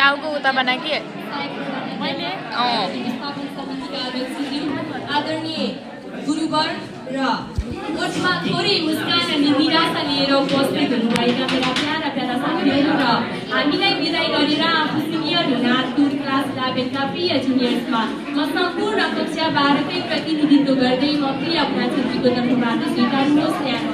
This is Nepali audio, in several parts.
टाउको उता बना के मैले आदरणीय गुरुवर र ओठमा थोरै मुस्कान अनि निराशा लिएर उपस्थित हुनुभएका मेरा प्यारा प्यारा साथीहरू र हामीलाई विदाई गरेर आफू सिनियर हुन आतुर क्लास 11 का प्रिय जुनियर्समा म सम्पूर्ण कक्षा 12 कै प्रतिनिधित्व गर्दै म प्रिय अपना छेत्रीको तर्फबाट स्वीकार्नुहोस् न्यानो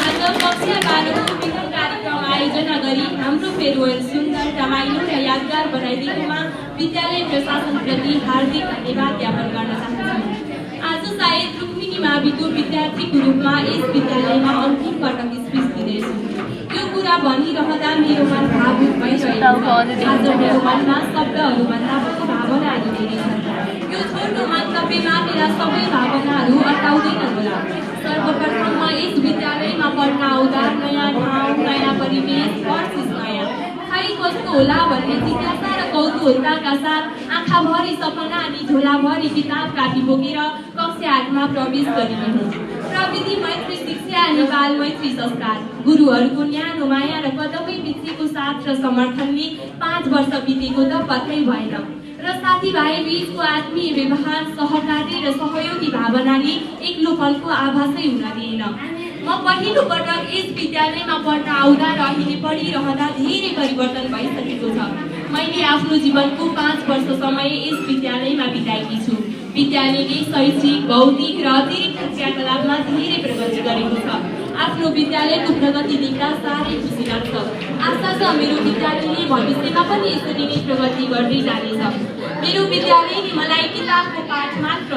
आज कक्षा 12 को विभिन्न कार्यक्रम आयोजना गरी हाम्रो फेयरवेल सुन्दर रमाइलो र यादगार बनाइदिएकोमा विद्यालय प्रशासनप्रति हार्दिक धन्यवाद ज्ञापन गर्न चाहन्छु। आज सायद रुक्मिनी माविको विद्यार्थीको रूपमा यस विद्यालयमा अन्तिम पटक स्पिच दिँदैछु। यो कुरा भनिरहँदा मेरो मन भावुक भइरहेको छ। आज मेरो मनमा शब्दहरूभन्दा बढी भावना आइरहेछन्। यो छोटो मन्तव्यमा मेरा सबै भावनाहरू अटाउँदैनन् होला। सर्वप्रथम म यस विद्यालयमा पढ्न आउँदा नयाँ ठाउँ, नयाँ परिवेश, हर चिज नयाँ। खै कस्तो होला भन्ने जिज्ञासा र कौतूहलताका साथ आँखाभरि सपना अनि झोलाभरि किताब कापी बोकेर कक्षा 8 मा प्रवेश गरेकी हुँ। प्रविधि मैत्री शिक्षा अनि बाल मैत्री संस्कार गुरुहरूको न्यानो माया र कदमै बितेको साथ र समर्थनले 5 वर्ष बितेको त पत्तै भएन र साथीभाइ बीचको आत्मीय व्यवहार, सहकार्य र सहयोगी भावनाले एक्लोपनको आभासै हुन दिएन। म पहिलो पटक यस विद्यालयमा पढ्न आउँदा र अहिले पढिरहँदा धेरै परिवर्तन भइसकेको छ। मैले आफ्नो जीवनको 5 वर्ष समय यस विद्यालयमा बिताएकी छु। विद्यालयले शैक्षिक, बौद्धिक र अतिरिक्त क्रियाकलापमा धेरै प्रगति गरेको छ। आफ्नो विद्यालयको प्रगति देख्दा साह्रै खुसी लाग्छ। आशा छ मेरो विद्यालयले भविष्यमा पनि यसरी नै प्रगति गर्दै जानेछ। मेरो विद्यालयले मलाई किताबको पाठ मात्र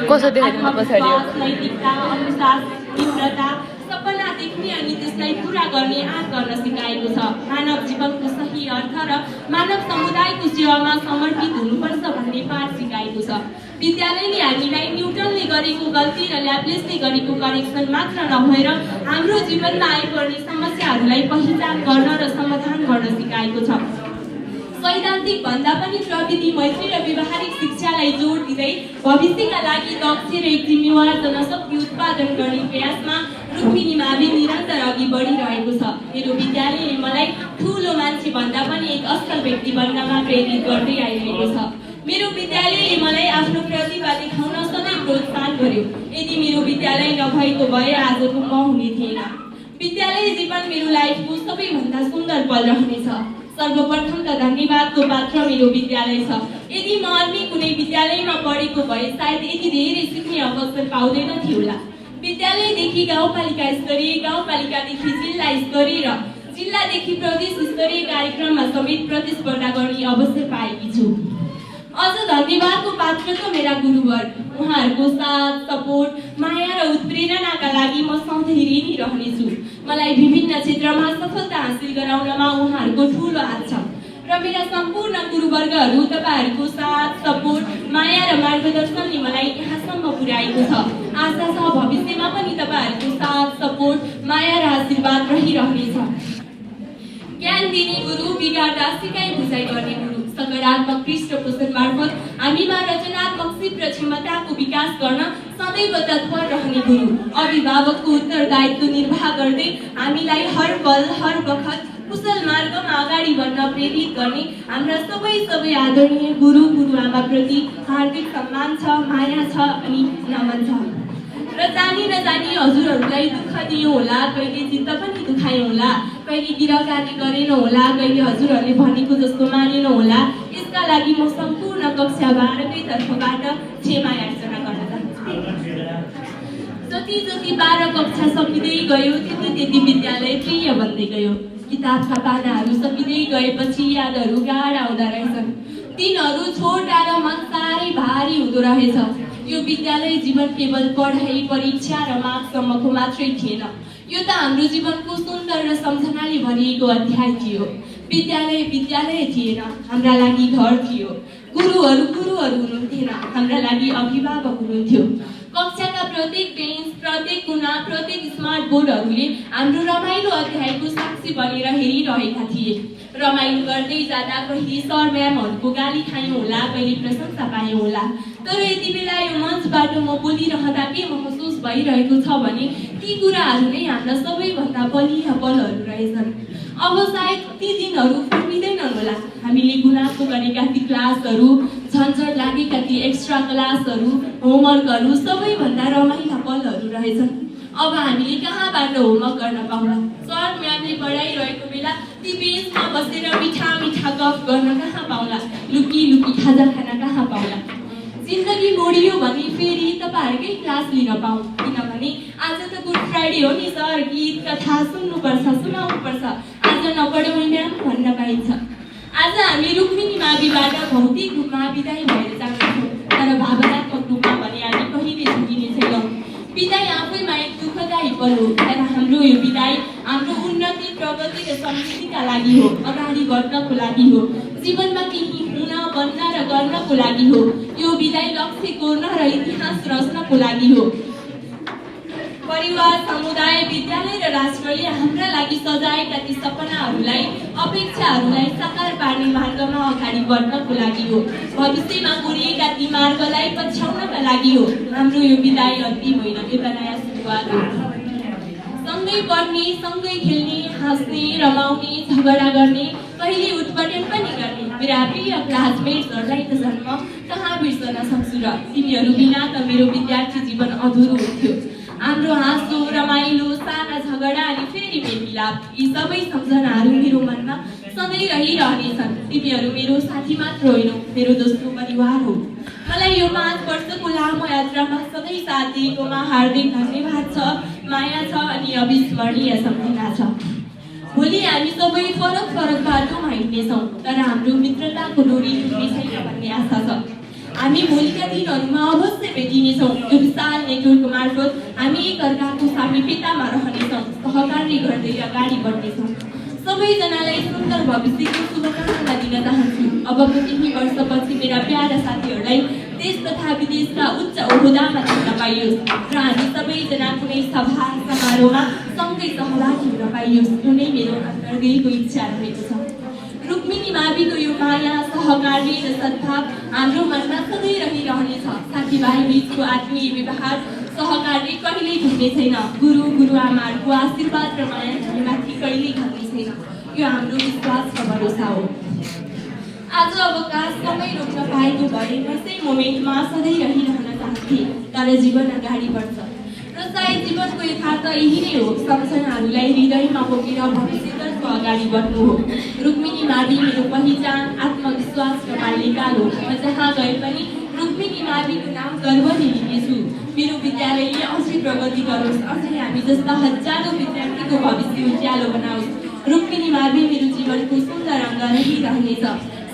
नैतिकता, अनुशासन, तीव्रता, सपना देख्ने अनि त्यसलाई पूरा गर्ने आँट गर्न सिकाएको छ। मानव जीवनको सही अर्थ र मानव समुदायको सेवामा समर्पित हुनुपर्छ भन्ने पाठ सिकाएको छ। विद्यालयले हामीलाई न्युटनले गरेको गल्ती र ल्याप्लेसले गरेको करेक्सन मात्र नभएर हाम्रो जीवनमा आइपर्ने समस्याहरूलाई पहिचान गर्न र समाधान गर्न सिकाएको छ। सैद्धान्तिक भन्दा पनि प्रविधि मैत्री र व्यवहारिक शिक्षालाई जोड दिँदै भविष्यका लागि दक्ष र एक जिम्मेवार जनशक्ति उत्पादन गर्ने प्रयासमा रुक्मिनी मावि निरन्तर अघि बढिरहेको छ। मेरो विद्यालयले मलाई ठुलो मान्छे भन्दा पनि एक असल व्यक्ति बन्नमा प्रेरित गर्दै आइरहेको छ। मेरो विद्यालयले मलाई आफ्नो प्रतिभा देखाउन सधैँ प्रोत्साहन गर्यो। यदि मेरो विद्यालय नभएको भए आजको म हुने थिएन। विद्यालय जीवन मेरो लाइफको सबैभन्दा सुन्दर पल रहनेछ। सर्वप्रथम त धन्यवादको पात्र मेरो विद्यालय छ। यदि म अन्य कुनै विद्यालयमा पढेको भए सायद यति धेरै सिक्ने अवसर पाउँदैन थियो होला। विद्यालयदेखि गाउँपालिका स्तरीय, गाउँपालिकादेखि जिल्ला स्तरीय र जिल्लादेखि प्रदेश स्तरीय कार्यक्रममा समेत प्रतिस्पर्धा गर्ने अवसर पाएकी छु। अझ धन्यवादको पात्र त मेरा गुरुवर। उहाँहरूको साथ, सपोर्ट, माया र उत्प्रेरणाका लागि म सधैँ ऋणी रहनेछु। मलाई विभिन्न क्षेत्रमा सफलता हासिल गराउनमा उहाँहरूको ठुलो हात छ र मेरा सम्पूर्ण गुरुवर्गहरू तपाईँहरूको साथ, सपोर्ट, माया र मार्गदर्शनले मलाई यहाँसम्म पुर्याएको छ। आशा छ भविष्यमा पनि तपाईँहरूको साथ, सपोर्ट, माया र आशीर्वाद रहिरहनेछ। ज्ञान दिने गुरु, बिगार्दा सिकाइ बुझाइ गर्ने गुरु, सकारात्मक पृष्ठपोषण मार्फत हामीमा रचनात्मक सिप र क्षमताको विकास गर्न सदैव तत्पर रहने गुरु, अभिभावकको उत्तरदायित्व निर्वाह गर्दै हामीलाई हर पल, हर वखत कुशल मार्गमा अगाडि बढ्न प्रेरित गर्ने हाम्रा सबै आदरणीय गुरु गुरुआमाप्रति हार्दिक सम्मान छ, माया छ अनि नमन छ। र जानी नजानी हजुरहरूलाई दुःख दियौँ होला, कहिले चित्त पनि दुखायौँ होला, कहिले गिरगाली गरेनौँ होला, कहिले हजुरहरूले भनेको जस्तो मानेनौँ होला। यसका लागि म सम्पूर्ण कक्षा 12 कै तर्फबाट क्षमा याचना गर्न चाहन्छु। जति 12 कक्षा सकिँदै गयो त्यति विद्यालय प्रिय बन्दै गयो। किताबका पानाहरू सकिँदै गएपछि यादहरू गाढा आउँदा रहेछन्। दिनहरू छोटा र मन साह्रै भारी हुँदो रहेछ। यो विद्यालय जीवन केवल पढाइ, परीक्षा र मार्क्ससम्मको मात्रै थिएन। यो त हाम्रो जीवनको सुन्दर र सम्झनाले भरिएको अध्याय थियो। विद्यालय थिएन, हाम्रा लागि घर थियो। गुरुहरू हुनुहुन्थेन, हाम्रा लागि अभिभावक हुनुहुन्थ्यो। कक्षाका प्रत्येक बेन्च, प्रत्येक कुना, प्रत्येक स्मार्ट बोर्डहरूले हाम्रो रमाइलो अध्यायको साक्षी बनेर हेरिरहेका थिए। रमाइलो गर्दै जाँदा कहिले सर म्यामहरूको गाली खायौँ होला, कहिले प्रशंसा पायौँ होला। तर यति बेला यो मञ्चबाट म बोलिरहँदा के महसुस भइरहेको छ भने ती कुराहरू नै हाम्रा सबैभन्दा बलिया पलहरू रहेछन्। अब सायद ती दिनहरू फर्किँदैनन् होला। हामीले गुनासो गरेका ती क्लासहरू, झन्झट लागेका ती एक्स्ट्रा क्लासहरू, होमवर्कहरू सबैभन्दा रमाइला पलहरू रहेछन्। अब हामीले कहाँबाट होमवर्क गर्न पाउला? सर म्यामले पढाइरहेको बेला ती बेन्चमा बसेर मिठा मिठा गफ गर्न कहाँ पाउला? लुकी लुकी खाजा खान कहाँ पाउला? जिन्दगी मोडियो भने फेरि तपाईँहरूकै क्लास लिन पाऊँ, किनभने आज त गुड फ्राइडे हो नि सर, गीत कथा सुन्नुपर्छ, सुनाउनुपर्छ, आज नपढौँ म्याम भन्न पाइन्छ। आज हामी रुक्मिनी माविबाट भौतिक रूपमा बिदाई भएर जान्छौँ, तर भावनात्मक रूपमा भने हामी कहिले छुटिने छैनौँ। बिदाई आफैमा एक दुःखदायी पल हो, तर हाम्रो यो बिदाई हाम्रो उन्नति, प्रगति र समृद्धिका लागि हो, अगाडि बढ्नको लागि हो, जीवनमा केही हुन, बन्न र गर्नको लागि हो। यो बिदाई लक्ष्य कोर्न र इतिहास रच्नको लागि हो। परिवार, समुदाय, विद्यालय र राष्ट्रले हाम्रा लागि सजाएका ती सपनाहरूलाई, अपेक्षाहरूलाई साकार पार्ने मार्गमा अगाडि बढ्नको लागि हो। भविष्यमा कोरिएका ती मार्गलाई पछ्याउनका लागि हो। हाम्रो यो बिदाई अन्तिम होइन, एउटा नयाँ सुरुवात हो। सँगै पढ्ने, सँगै खेल्ने, हाँस्ने, रमाउने, झगडा गर्ने, कहिले उत्पटन पनि गर्ने मेरा प्रिय क्लासमेट्सहरूलाई त जन्म कहाँ बिर्सन सक्छु र तिमीहरू बिना त मेरो विद्यार्थी जीवन अधुरो हुन्थ्यो। हाम्रो हाँसो, रमाइलो, साना झगडा अनि फेरि मेलमिलाप, यी सबै सम्झनाहरू मेरो मनमा सधैँ रहिरहनेछन्। तिमीहरू मेरो साथी मात्र होइन, मेरो दोस्रो परिवार हो। मलाई यो 5 वर्षको लामो यात्रामा सधैँ साथ दिएकोमा हार्दिक धन्यवाद छ, माया छ अनि अविस्मरणीय सम्झना छ। भोलि हामी सबै फरक फरक बाटोमा हिँड्नेछौँ, तर हाम्रो मित्रताको डोरी टुट्ने छैन भन्ने आशा छ। हामी भोलिका दिनहरूमा अवश्य भेटिनेछौँ। यो विशाल नेटवर्क मार्फत हामी एकअर्काको सामिप्यतामा रहनेछौँ, सहकार्य गर्दै अगाडि बढ्नेछौँ। सबैजनालाई सुन्दर भविष्यको शुभकामना दिन चाहन्छु। अबको केही वर्षपछि मेरा प्यारा साथीहरूलाई देश तथा विदेशका उच्च ओहदामा देख्न पाइयोस् र हामी सबैजना कुनै सभा समारोहमा सँगै सहभागी हुन पाइयोस्, यो नै मेरो अन्तर्गतको इच्छा रहेको छ। रुक्मिनी माविको यो माया, सहकार्य र सद्भाव हाम्रो मनमा सधैँ रहिरहनेछ। साथीभाइ बीचको आत्मीय व्यवहार, सहकार्य कहिल्यै भुल्ने छैन। गुरु गुरुआमाहरूको आशीर्वाद र माया हामीमाथि कहिल्यै घट्ने छैन। यो हाम्रो विश्वास र भरोसा हो। आज अवकाश समय रोक्न पाएको भए यसै मोमेन्टमा सधैँ रहिरहन चाहन्थे, तर जीवन अगाडि बढ्छ र सायद जीवनको यथार्थ यही नै हो। सम्झनाहरूलाई हृदयमा बोकेर भविष्यतर्फ अगाडि बढ्नु हो। रुक्मिनी मावि मेरो पहिचान, आत्मविश्वास र बाल्यकाल हो। म जहाँ गए पनि रुक्मिनी माविको नाम गर्वले लिनेछु। मेरो विद्यालयले अझै प्रगति गरोस्, अझै हामी जस्ता हजारौँ विद्यार्थीको भविष्य उज्यालो बनाओस्। रुक्मिनी मावि मेरो जीवनको सुन्दर अङ्ग रहिरहनेछ।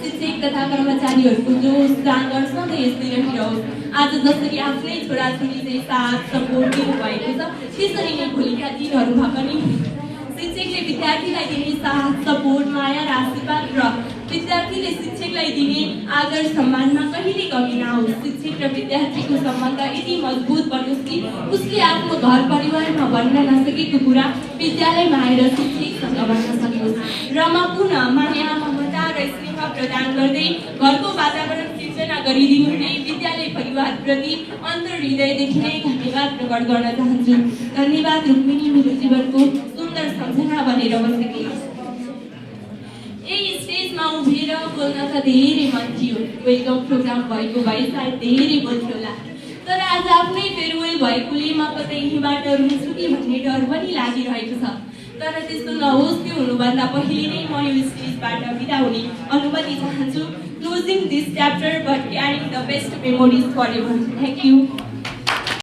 शिक्षक तथा कर्मचारीहरूको जोस जाँगर सधैँ यस्तै रहिरहोस्। आज जसरी आफ्नै छोराछोरीले साथ सपोर्ट दिनुभएको छ, त्यसरी नै भोलिका दिनहरूमा पनि शिक्षकले विद्यार्थीलाई दिने साथ, सपोर्ट, माया र आशीर्वाद र विद्यार्थीले शिक्षकलाई दिने आदर सम्मानमा कहिले कमी नहोस्। शिक्षक र विद्यार्थीको सम्बन्ध यति मजबुत बनोस् कि उसले आफ्नो घर परिवारमा भन्न नसकेको कुरा विद्यालयमा आएर शिक्षकसँग भन्न सकोस्। रमा पुनः माया, ममता र स्नेह प्रदान गर्दै घरको वातावरण सिर्जना गरिदिनुहुने विद्यालय परिवारप्रति अन्तर हृदयदेखि नै धन्यवाद प्रकट गर्न चाहन्छु। धन्यवाद रुक्मिनी, मेरो जीवनको सुन्दर सम्झना बनेर बसेको। यही स्टेजमा उभिएर बोल्न त धेरै मन थियो। वेलकम प्रोग्राम भएको भए सायद धेरै बोल्थ्यो होला, तर आज आफ्नै फेयरवेल भएकोले म कतै यहीँबाट रुन्छु कि भन्ने डर पनि लागिरहेको छ। तर त्यस्तो नहोस्, त्यो हुनुभन्दा पहिले नै म यो स्टेजबाट बिदा हुने अनुमति चाहन्छु। Closing this chapter but carrying the best memories forever. Thank you.